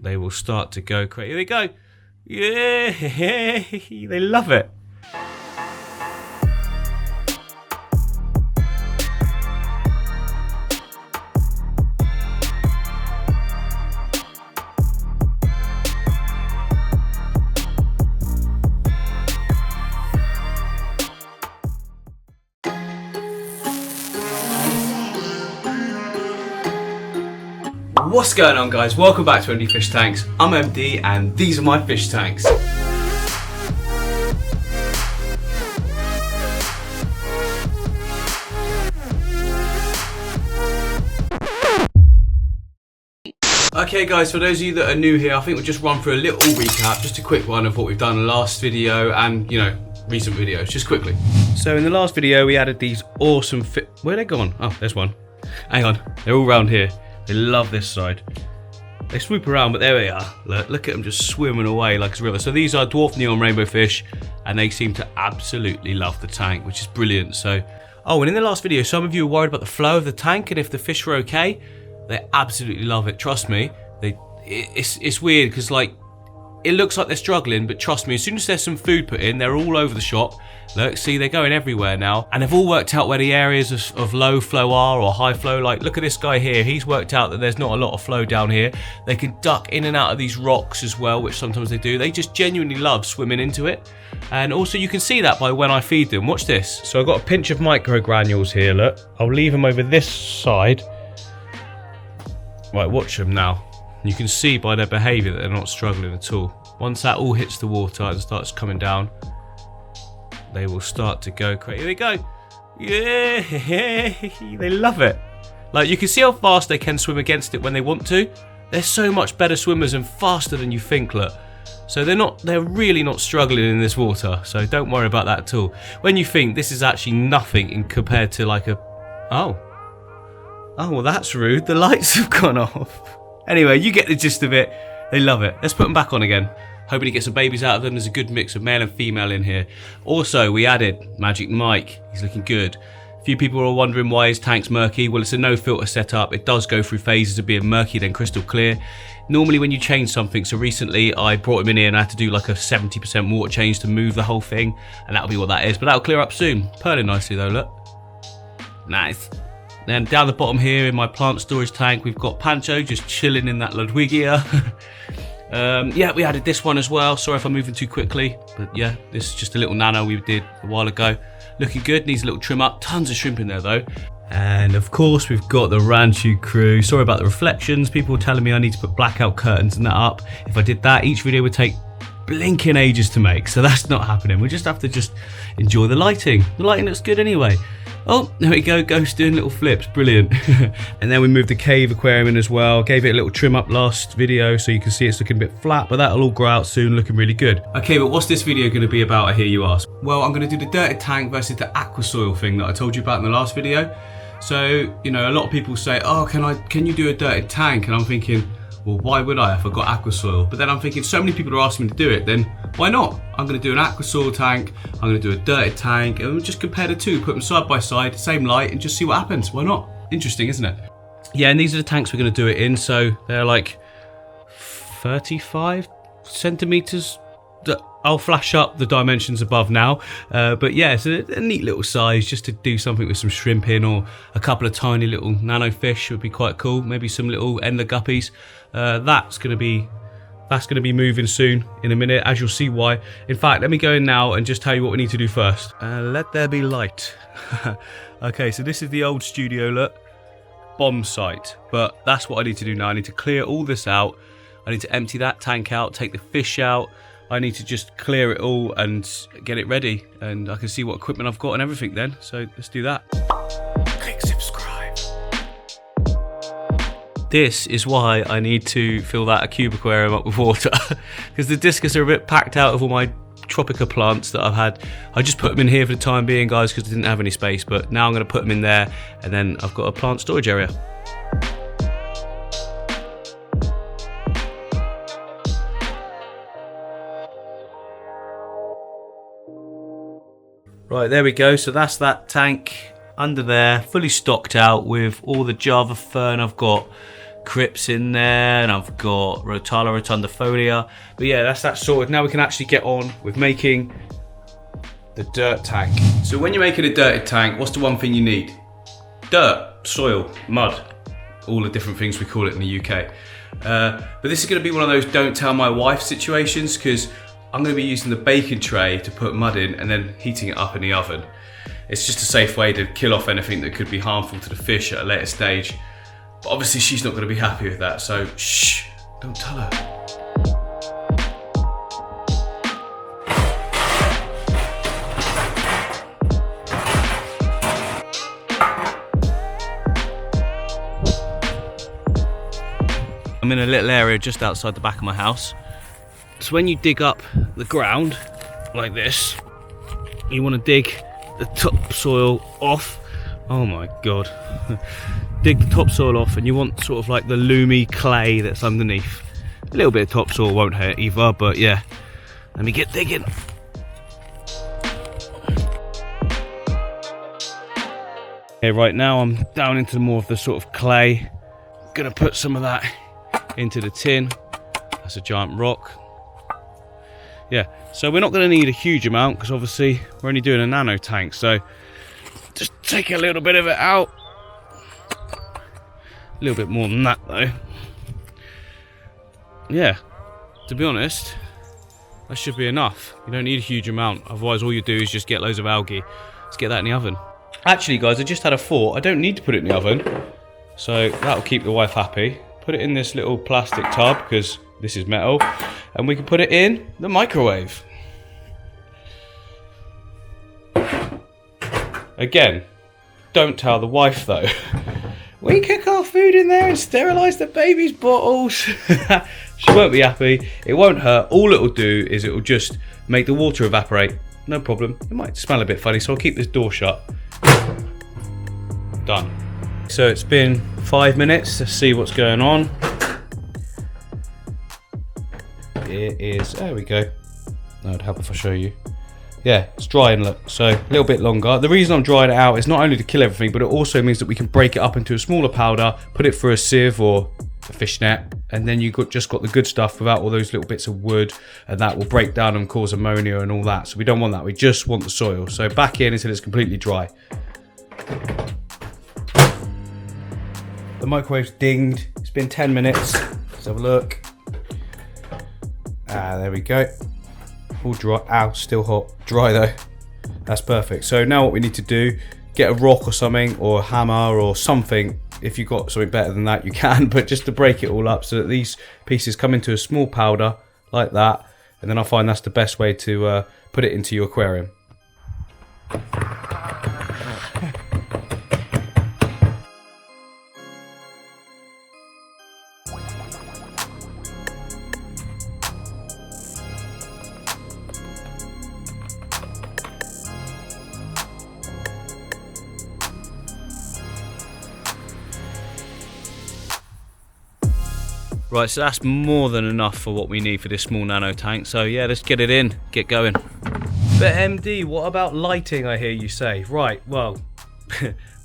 they will start to go crazy. Here they go. Yeah, they love it. What's going on, guys? Welcome back to MD Fish Tanks. I'm MD and these are my fish tanks. Okay guys, for those of you that are new here, I think we'll just run through a little recap, just a quick one of what we've done in the last video and, you know, recent videos, just quickly. So in the last video we added these awesome where are they gone? Oh, there's one. Hang on, they're all around here. They love this side. They swoop around, but there they are. Look at them just swimming away like it's a river. So these are dwarf neon rainbow fish, and they seem to absolutely love the tank, which is brilliant. So, oh, and in the last video, some of you were worried about the flow of the tank and if the fish were okay. They absolutely love it. Trust me. It's weird because like it looks like they're struggling, but trust me, as soon as there's some food put in, they're all over the shop. Look, see, they're going everywhere now. And they've all worked out where the areas of low flow are or high flow. Like, look at this guy here. He's worked out that there's not a lot of flow down here. They can duck in and out of these rocks as well, which sometimes they do. They just genuinely love swimming into it. And also you can see that by when I feed them. Watch this. So I've got a pinch of micro granules here, look. I'll leave them over this side. Right, watch them now. You can see by their behaviour that they're not struggling at all. Once that all hits the water and starts coming down, they will start to go crazy. Here they go. Yeah, they love it. Like, you can see how fast they can swim against it when they want to. They're so much better swimmers and faster than you think, look. So they're really not struggling in this water. So don't worry about that at all. When you think this is actually nothing in compared to like a... Oh, well that's rude. The lights have gone off. Anyway, you get the gist of it. They love it. Let's put them back on again. Hoping to get some babies out of them. There's a good mix of male and female in here. Also, we added Magic Mike. He's looking good. A few people are wondering why his tank's murky. Well, it's a no filter setup. It does go through phases of being murky, then crystal clear. Normally when you change something, so recently I brought him in here and I had to do like a 70% water change to move the whole thing. And that'll be what that is. But that'll clear up soon. Pearling nicely though, look. Nice. Then down the bottom here in my plant storage tank, we've got Pancho just chilling in that Ludwigia. Yeah, we added this one as well. Sorry if I'm moving too quickly, but yeah, this is just a little nano we did a while ago. Looking good, needs a little trim up. Tons of shrimp in there though. And of course we've got the Ranchu crew. Sorry about the reflections. People were telling me I need to put blackout curtains and that up. If I did that, each video would take blinking ages to make, so that's not happening. We just have to enjoy the lighting. The lighting looks good anyway. Oh, there we go, Ghost doing little flips, brilliant. And then we moved the cave aquarium in as well. Gave it a little trim up last video so you can see it's looking a bit flat, but that'll all grow out soon, looking really good. Okay, but what's this video going to be about, I hear you ask? Well, I'm going to do the dirted tank versus the aqua soil thing that I told you about in the last video. So, you know, a lot of people say, oh, can you do a dirted tank? And I'm thinking, well, why would I if I got aqua soil? But then I'm thinking, so many people are asking me to do it, then why not? I'm going to do an aqua soil tank, I'm going to do a dirted tank, and we'll just compare the two, put them side by side, same light, and just see what happens. Why not? Interesting, isn't it? Yeah, and these are the tanks we're going to do it in, so they're like 35 centimeters. I'll flash up the dimensions above now, but yeah, it's a neat little size just to do something with some shrimp in, or a couple of tiny little nano fish would be quite cool. Maybe some little endler guppies. That's going to be moving soon in a minute, as you'll see why. In fact, let me go in now and just tell you what we need to do first. Let there be light. Okay, so this is the old studio, look. Bomb site, but that's what I need to do now. I need to clear all this out. I need to empty that tank out, take the fish out. I need to just clear it all and get it ready, and I can see what equipment I've got and everything then. So let's do that. Click subscribe. This is why I need to fill that cube aquarium up with water, because the discus are a bit packed out of all my Tropica plants that I've had. I just put them in here for the time being, guys, because I didn't have any space, but now I'm going to put them in there, and then I've got a plant storage area. Right, there we go. So that's that tank under there, fully stocked out with all the Java fern I've got Crips in there, and I've got Rotala rotundifolia. But yeah, that's that sorted. Now we can actually get on with making the dirt tank. So when you're making a dirty tank, what's the one thing you need? Dirt, soil, mud, all the different things we call it in the UK. But this is going to be one of those don't tell my wife situations, because I'm going to be using the baking tray to put mud in and then heating it up in the oven. It's just a safe way to kill off anything that could be harmful to the fish at a later stage. But obviously she's not going to be happy with that, so shh, don't tell her. I'm in a little area just outside the back of my house. So when you dig up the ground like this, you want to dig the topsoil off. Oh my god. Dig the topsoil off, and you want sort of like the loomy clay that's underneath. A little bit of topsoil won't hurt either, but yeah. Let me get digging. Okay, right now I'm down into more of the sort of clay. Gonna put some of that into the tin. That's a giant rock. Yeah, so we're not going to need a huge amount, because obviously we're only doing a nano tank, so just take a little bit of it out. A little bit more than that though. Yeah, to be honest, that should be enough. You don't need a huge amount, otherwise all you do is just get loads of algae. Let's get that in the oven. Actually guys, I just had a thought. I don't need to put it in the oven, so that'll keep the wife happy. Put it in this little plastic tub, because this is metal, and we can put it in the microwave. Again, don't tell the wife though. We cook our food in there and sterilise the baby's bottles. She won't be happy. It won't hurt. All it'll do is it'll just make the water evaporate. No problem. It might smell a bit funny, so I'll keep this door shut. Done. So it's been 5 minutes. Let's see what's going on. It is, there we go. That would help if I show you. Yeah, it's drying, look, so a little bit longer. The reason I'm drying it out is not only to kill everything, but it also means that we can break it up into a smaller powder, put it through a sieve or a fish net, and then you've just got the good stuff without all those little bits of wood, and that will break down and cause ammonia and all that. So we don't want that, we just want the soil. So back in until it's completely dry. The microwave's dinged. It's been 10 minutes. Let's have a look. Ah, there we go. All dry. Ow, still hot. Dry though. That's perfect. So now what we need to do, get a rock or something, or a hammer or something. If you've got something better than that, you can, but just to break it all up so that these pieces come into a small powder like that. And then I find that's the best way to put it into your aquarium. Right, so that's more than enough for what we need for this small nano tank. So yeah, let's get it in, get going. But MD, what about lighting, I hear you say? Right, well,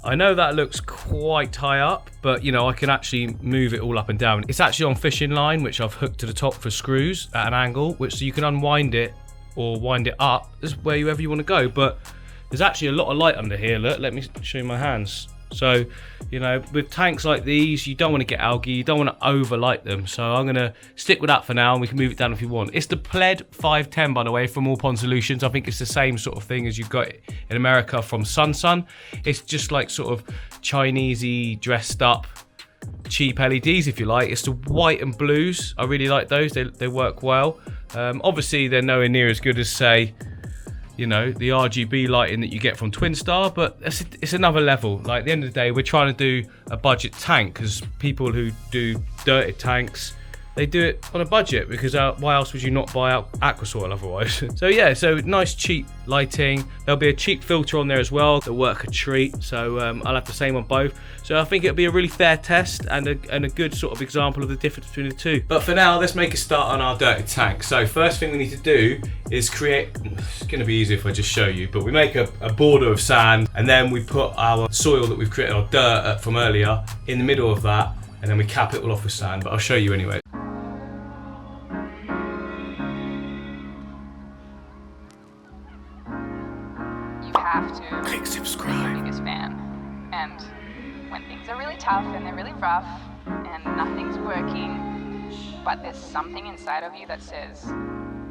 I know that looks quite high up, but you know, I can actually move it all up and down. It's actually on fishing line, which I've hooked to the top for screws at an angle, which so you can unwind it or wind it up, this is wherever you want to go. But there's actually a lot of light under here. Look, let me show you my hands. So, you know, with tanks like these, you don't want to get algae, you don't want to overlight them. So I'm going to stick with that for now, and we can move it down if you want. It's the Pled 510, by the way, from All Pond Solutions. I think it's the same sort of thing as you've got in America from Sun. It's just like sort of Chinesey dressed up cheap LEDs, if you like. It's the white and blues. I really like those. They work well. Obviously, they're nowhere near as good as, say, you know, the RGB lighting that you get from Twinstar, but it's another level. Like, at the end of the day, we're trying to do a budget tank, because people who do dirty tanks, they do it on a budget, because why else would you not buy out Aquasoil otherwise? So yeah, so nice cheap lighting. There'll be a cheap filter on there as well that work a treat, so I'll have the same on both. So I think it'll be a really fair test and a good sort of example of the difference between the two. But for now, let's make a start on our dirty tank. So first thing we need to do is create, it's going to be easy if I just show you, but we make a border of sand, and then we put our soil that we've created, our dirt from earlier, in the middle of that. and then we cap it all off with sand, but I'll show you anyway. You have to click subscribe. Be the biggest fan. And when things are really tough and they're really rough and nothing's working, but there's something inside of you that says,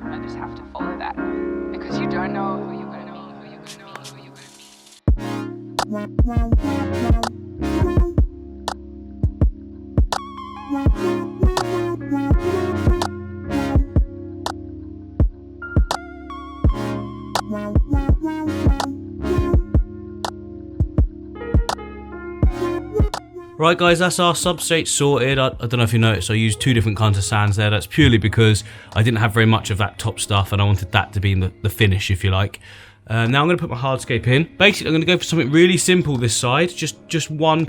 I just have to follow that. Because you don't know who you're going to meet, who you're going to meet, who you're going to meet. Right guys, that's our substrate sorted. I don't know if you noticed, I used 2 different kinds of sands there. That's purely because I didn't have very much of that top stuff and I wanted that to be in the finish, if you like. Now I'm going to put my hardscape in. Basically, I'm going to go for something really simple this side. Just one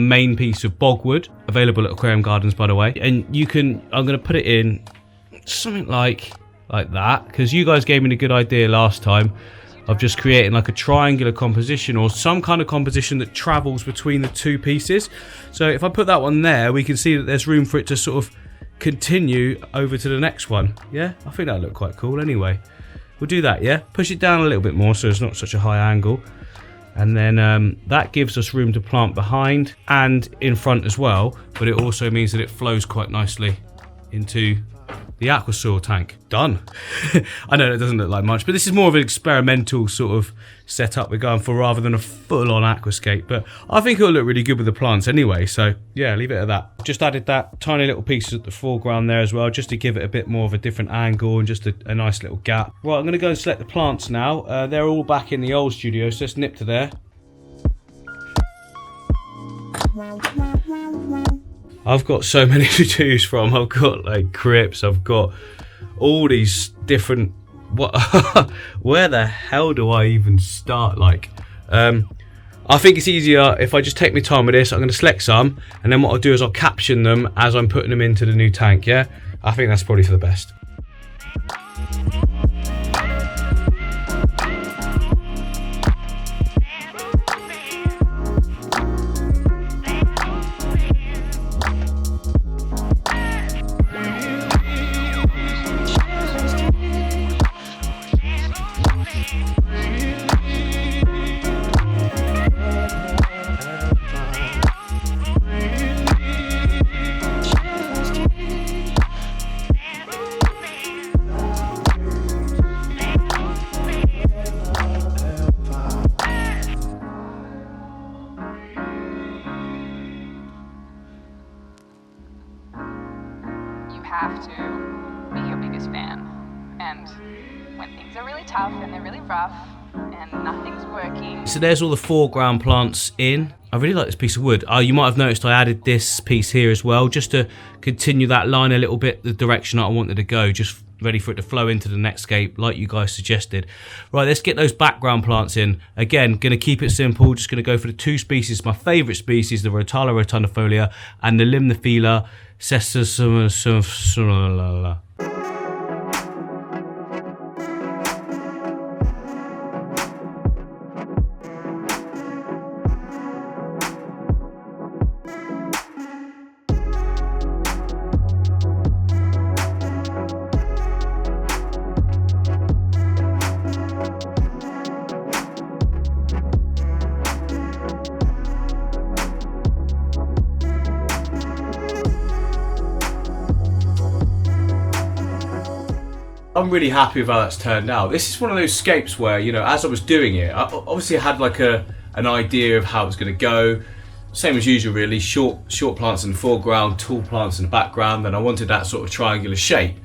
main piece of bogwood, available at Aquarium Gardens, by the way. And I'm going to put it in something like that, because you guys gave me a good idea last time of just creating like a triangular composition or some kind of composition that travels between the 2 pieces. So if I put that one there, we can see that there's room for it to sort of continue over to the next one. Yeah, I think that'll look quite cool anyway. We'll do that, yeah? Push it down a little bit more so it's not such a high angle. And then that gives us room to plant behind and in front as well, but it also means that it flows quite nicely into the Aquasoil tank. Done. I know it doesn't look like much, but this is more of an experimental sort of setup we're going for rather than a full-on aquascape. But I think it'll look really good with the plants anyway, so yeah, leave it at that. Just added that tiny little piece at the foreground there as well, just to give it a bit more of a different angle and just a nice little gap. Right, I'm going to go and select the plants now. They're all back in the old studio, so let's nip to there. I've got so many to choose from. I've got like crypts, I've got all these different, where the hell do I even start? Like, I think it's easier if I just take my time with this. I'm going to select some, and then what I'll do is I'll caption them as I'm putting them into the new tank, yeah? I think that's probably for the best. Have to be your biggest fan. And when things are really tough and they're really rough and nothing's working. So there's all the foreground plants in. I really like this piece of wood. You might have noticed I added this piece here as well, just to continue that line a little bit, the direction that I wanted to go, just ready for it to flow into the next scape like you guys suggested. Right, let's get those background plants in. Again, going to keep it simple, just going to go for the 2 species, my favourite species, the Rotala rotundifolia and the Limnophila sessusumala. I'm really happy with how that's turned out. This is one of those scapes where, you know, as I was doing it, I obviously had like an idea of how it was going to go. Same as usual really, short plants in the foreground, tall plants in the background, and I wanted that sort of triangular shape.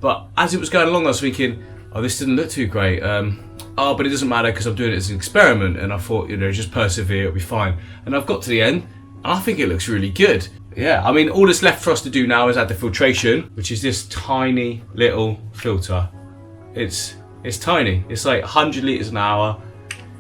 But as it was going along I was thinking, oh, this didn't look too great. But it doesn't matter because I'm doing it as an experiment, and I thought, you know, just persevere, it'll be fine. And I've got to the end, and I think it looks really good. Yeah, I mean, all that's left for us to do now is add the filtration, which is this tiny little filter. It's tiny. It's like 100 litres an hour.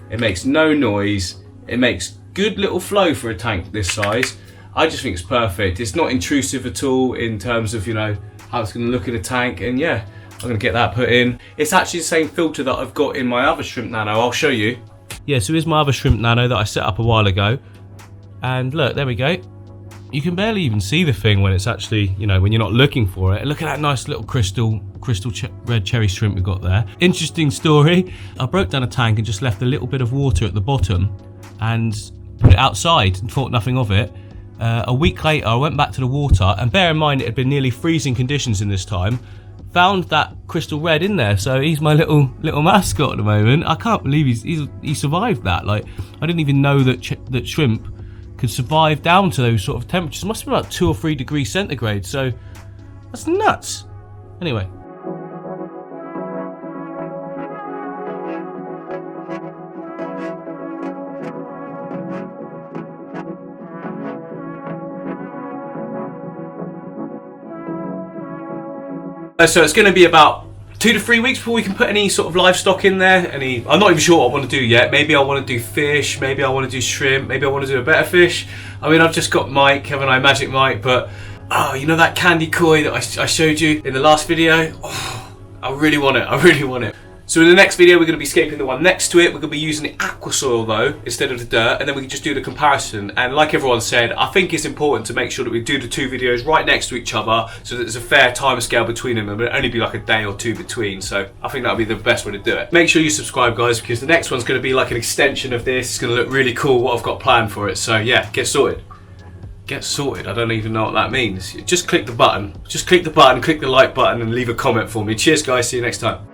It makes no noise. It makes good little flow for a tank this size. I just think it's perfect. It's not intrusive at all in terms of, you know, how it's going to look in a tank. And yeah, I'm going to get that put in. It's actually the same filter that I've got in my other Shrimp Nano. I'll show you. Yeah, so here's my other Shrimp Nano that I set up a while ago. And look, there we go. You can barely even see the thing when it's actually, you know, when you're not looking for it. Look at that nice little crystal red cherry shrimp we got there. Interesting story. I broke down a tank and just left a little bit of water at the bottom and put it outside and thought nothing of it. A week later, I went back to the water, and bear in mind it had been nearly freezing conditions in this time. Found that crystal red in there, so he's my little mascot at the moment. I can't believe he survived that. Like, I didn't even know that shrimp could survive down to those sort of temperatures. It must be about 2 or 3 degrees centigrade, so that's nuts. Anyway. So it's going to be about 2 to 3 weeks before we can put any sort of livestock in there. I'm not even sure what I want to do yet. Maybe I want to do fish, maybe I want to do shrimp, maybe I want to do a better fish. I mean, I've just got Mike, haven't I, Magic Mike, but you know that candy koi that I showed you in the last video? Oh, I really want it. So in the next video we're going to be scaping the one next to it. We're going to be using the aqua soil though instead of the dirt, and then we can just do the comparison. And like everyone said, I think it's important to make sure that we do the 2 videos right next to each other so that there's a fair time scale between them, and it'll only be like a day or 2 between. So I think that'll be the best way to do it. Make sure you subscribe, guys, because the next one's going to be like an extension of this. It's going to look really cool what I've got planned for it. So yeah, get sorted. Get sorted. I don't even know what that means. Just click the button. Click the like button and leave a comment for me. Cheers, guys. See you next time.